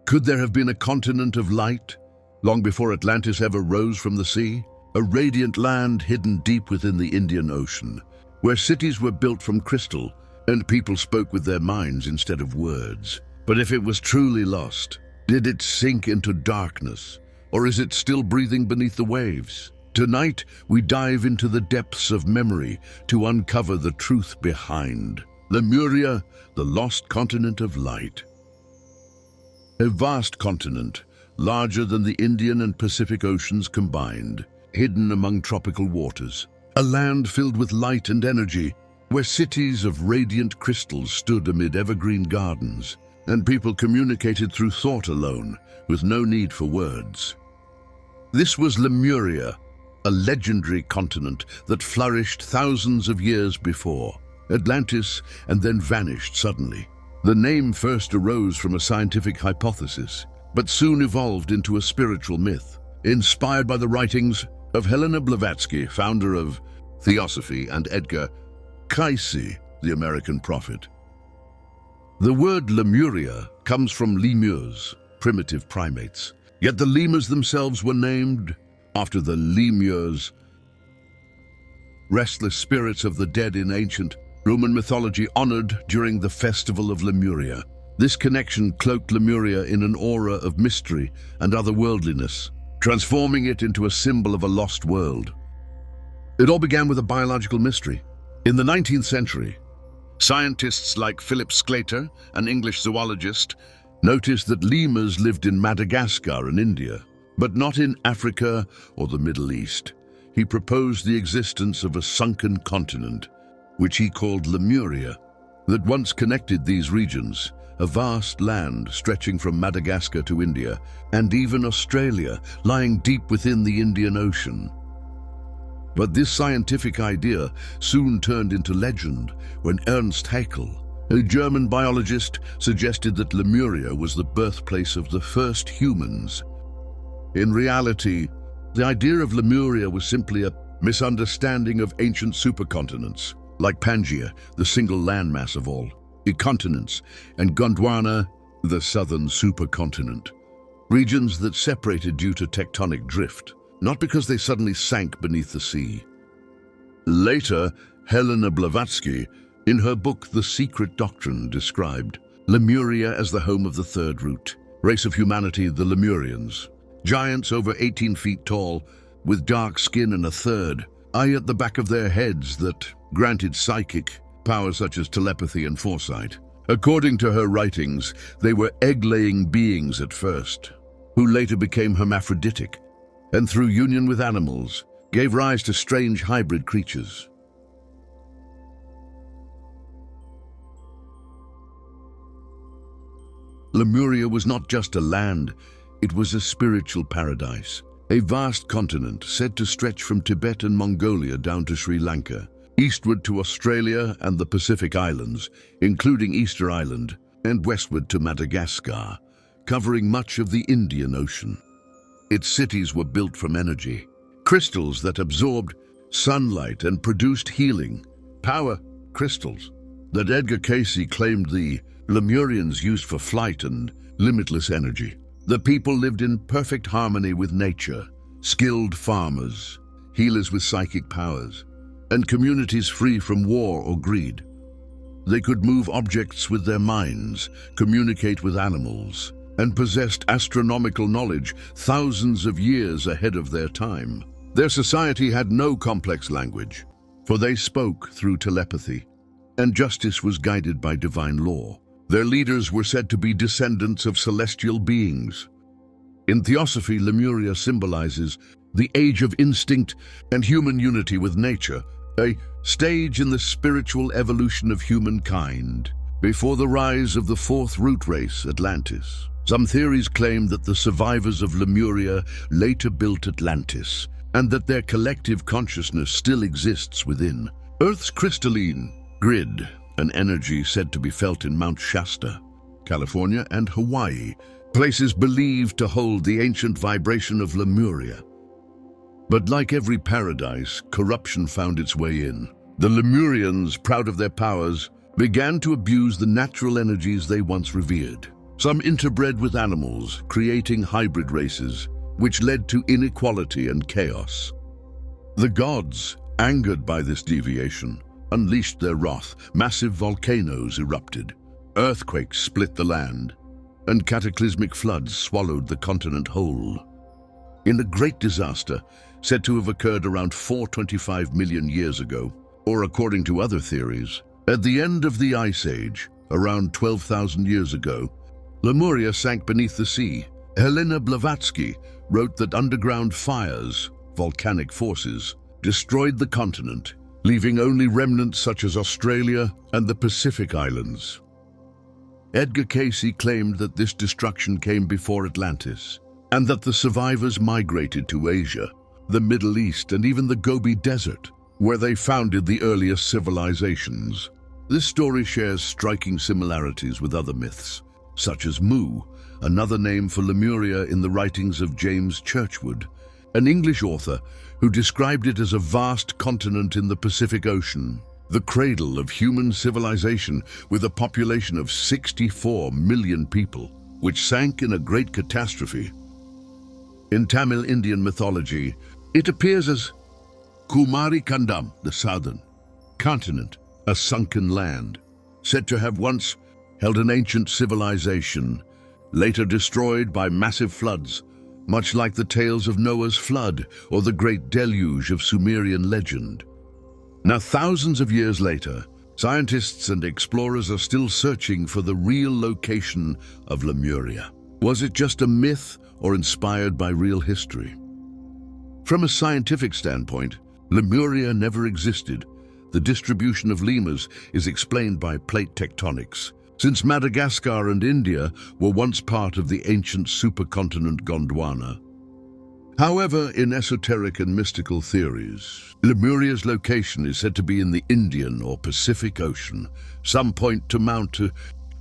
Could there have been a continent of light, long before Atlantis ever rose from the sea? A radiant land hidden deep within the Indian Ocean, where cities were built from crystal and people spoke with their minds instead of words. But if it was truly lost, did it sink into darkness, or is it still breathing beneath the waves? Tonight, we dive into the depths of memory to uncover the truth behind Lemuria, the lost continent of light. A vast continent, larger than the Indian and Pacific Oceans combined, hidden among tropical waters. A land filled with light and energy, where cities of radiant crystals stood amid evergreen gardens, and people communicated through thought alone, with no need for words. This was Lemuria, a legendary continent that flourished thousands of years before Atlantis and then vanished suddenly. The name first arose from a scientific hypothesis, but soon evolved into a spiritual myth, inspired by the writings of Helena Blavatsky, founder of Theosophy, and Edgar Cayce, the American prophet. The word Lemuria comes from lemurs, primitive primates, yet the lemurs themselves were named after the lemurs, restless spirits of the dead in ancient Roman mythology honored during the festival of Lemuria. This connection cloaked Lemuria in an aura of mystery and otherworldliness, transforming it into a symbol of a lost world. It all began with a biological mystery. In the 19th century, scientists like Philip Sclater, an English zoologist, noticed that lemurs lived in Madagascar in India, but not in Africa or the Middle East. He proposed the existence of a sunken continent, which he called Lemuria, that once connected these regions, a vast land stretching from Madagascar to India, and even Australia, lying deep within the Indian Ocean. But this scientific idea soon turned into legend when Ernst Haeckel, a German biologist, suggested that Lemuria was the birthplace of the first humans. In reality, the idea of Lemuria was simply a misunderstanding of ancient supercontinents, like Pangaea, the single landmass of all continents, and Gondwana, the southern supercontinent, regions that separated due to tectonic drift, not because they suddenly sank beneath the sea. Later, Helena Blavatsky, in her book The Secret Doctrine, described Lemuria as the home of the third root race of humanity, the Lemurians, giants over 18 feet tall, with dark skin and a third eye at the back of their heads that granted psychic powers such as telepathy and foresight. According to her writings, they were egg-laying beings at first, who later became hermaphroditic, and through union with animals, gave rise to strange hybrid creatures. Lemuria was not just a land, it was a spiritual paradise, a vast continent said to stretch from Tibet and Mongolia down to Sri Lanka, eastward to Australia and the Pacific Islands, including Easter Island, and westward to Madagascar, covering much of the Indian Ocean. Its cities were built from energy, crystals that absorbed sunlight and produced healing, power crystals that Edgar Cayce claimed the Lemurians used for flight and limitless energy. The people lived in perfect harmony with nature, skilled farmers, healers with psychic powers, and communities free from war or greed. They could move objects with their minds, communicate with animals, and possessed astronomical knowledge thousands of years ahead of their time. Their society had no complex language, for they spoke through telepathy, and justice was guided by divine law. Their leaders were said to be descendants of celestial beings. In Theosophy, Lemuria symbolizes the age of instinct and human unity with nature, a stage in the spiritual evolution of humankind, before the rise of the fourth root race, Atlantis. Some theories claim that the survivors of Lemuria later built Atlantis, and that their collective consciousness still exists within. Earth's crystalline grid, an energy said to be felt in Mount Shasta, California, and Hawaii, places believed to hold the ancient vibration of Lemuria. But like every paradise, corruption found its way in. The Lemurians, proud of their powers, began to abuse the natural energies they once revered. Some interbred with animals, creating hybrid races, which led to inequality and chaos. The gods, angered by this deviation, unleashed their wrath. Massive volcanoes erupted, earthquakes split the land, and cataclysmic floods swallowed the continent whole. In a great disaster, said to have occurred around 425 million years ago, or according to other theories, at the end of the Ice Age, around 12,000 years ago, Lemuria sank beneath the sea. Helena Blavatsky wrote that underground fires, volcanic forces, destroyed the continent, leaving only remnants such as Australia and the Pacific Islands. Edgar Cayce claimed that this destruction came before Atlantis, and that the survivors migrated to Asia, the Middle East, and even the Gobi Desert, where they founded the earliest civilizations. This story shares striking similarities with other myths, such as Mu, another name for Lemuria in the writings of James Churchward, an English author who described it as a vast continent in the Pacific Ocean, the cradle of human civilization with a population of 64 million people, which sank in a great catastrophe. In Tamil Indian mythology, it appears as Kumari Kandam, the southern continent, a sunken land, said to have once held an ancient civilization, later destroyed by massive floods, much like the tales of Noah's flood or the great deluge of Sumerian legend. Now, thousands of years later, scientists and explorers are still searching for the real location of Lemuria. Was it just a myth or inspired by real history? From a scientific standpoint, Lemuria never existed. The distribution of lemurs is explained by plate tectonics, since Madagascar and India were once part of the ancient supercontinent Gondwana. However, in esoteric and mystical theories, Lemuria's location is said to be in the Indian or Pacific Ocean. Some point to Mount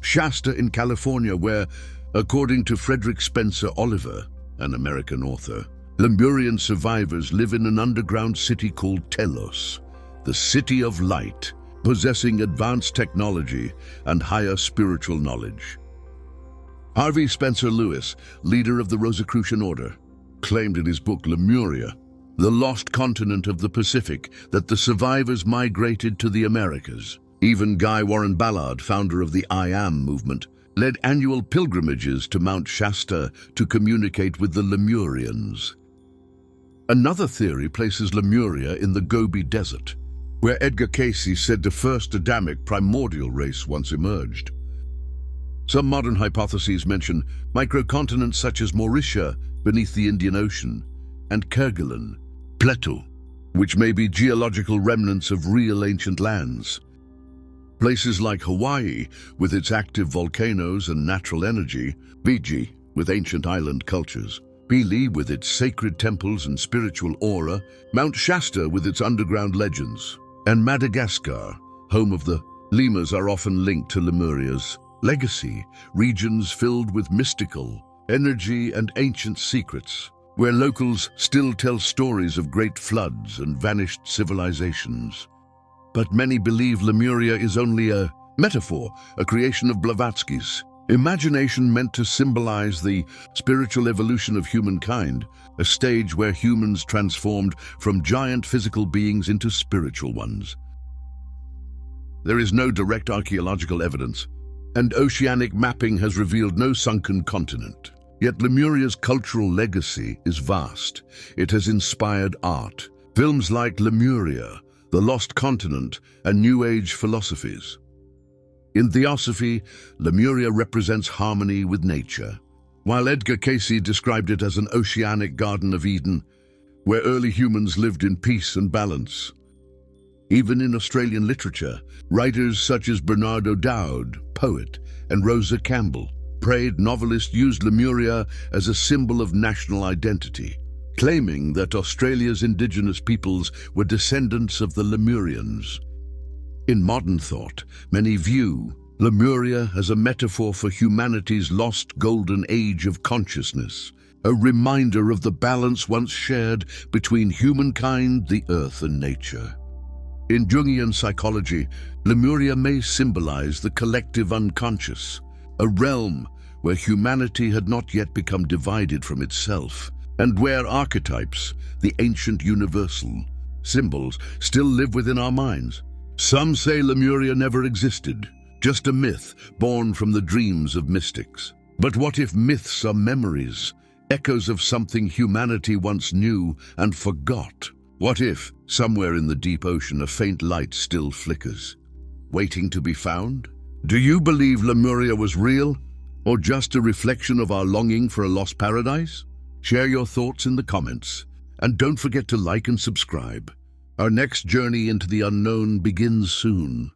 Shasta in California, where, according to Frederick Spencer Oliver, an American author, Lemurian survivors live in an underground city called Telos, the City of Light, possessing advanced technology and higher spiritual knowledge. Harvey Spencer Lewis, leader of the Rosicrucian Order, claimed in his book Lemuria, the lost continent of the Pacific, that the survivors migrated to the Americas. Even Guy Warren Ballard, founder of the I Am movement, led annual pilgrimages to Mount Shasta to communicate with the Lemurians. Another theory places Lemuria in the Gobi Desert, where Edgar Cayce said the first Adamic primordial race once emerged. Some modern hypotheses mention microcontinents such as Mauritia beneath the Indian Ocean and Kerguelen, Plateau, which may be geological remnants of real ancient lands. Places like Hawaii, with its active volcanoes and natural energy, Fiji, with ancient island cultures, Pili, with its sacred temples and spiritual aura, Mount Shasta, with its underground legends, and Madagascar, home of the lemurs, are often linked to Lemuria's legacy, regions filled with mystical energy and ancient secrets, where locals still tell stories of great floods and vanished civilizations. But many believe Lemuria is only a metaphor, a creation of Blavatsky's imagination, meant to symbolize the spiritual evolution of humankind, a stage where humans transformed from giant physical beings into spiritual ones. There is no direct archaeological evidence, and oceanic mapping has revealed no sunken continent. Yet Lemuria's cultural legacy is vast. It has inspired art, films like Lemuria, The Lost Continent, and New Age philosophies. In Theosophy, Lemuria represents harmony with nature, while Edgar Cayce described it as an oceanic Garden of Eden, where early humans lived in peace and balance. Even in Australian literature, writers such as Bernard O'Dowd, poet, and Rosa Campbell, novelists, used Lemuria as a symbol of national identity, claiming that Australia's indigenous peoples were descendants of the Lemurians. In modern thought, many view Lemuria as a metaphor for humanity's lost golden age of consciousness, a reminder of the balance once shared between humankind, the earth, and nature. In Jungian psychology, Lemuria may symbolize the collective unconscious, a realm where humanity had not yet become divided from itself, and where archetypes, the ancient universal symbols, still live within our minds. Some say Lemuria never existed, just a myth born from the dreams of mystics. But what if myths are memories, echoes of something humanity once knew and forgot? What if, somewhere in the deep ocean, a faint light still flickers, waiting to be found? Do you believe Lemuria was real, or just a reflection of our longing for a lost paradise? Share your thoughts in the comments, and don't forget to like and subscribe. Our next journey into the unknown begins soon.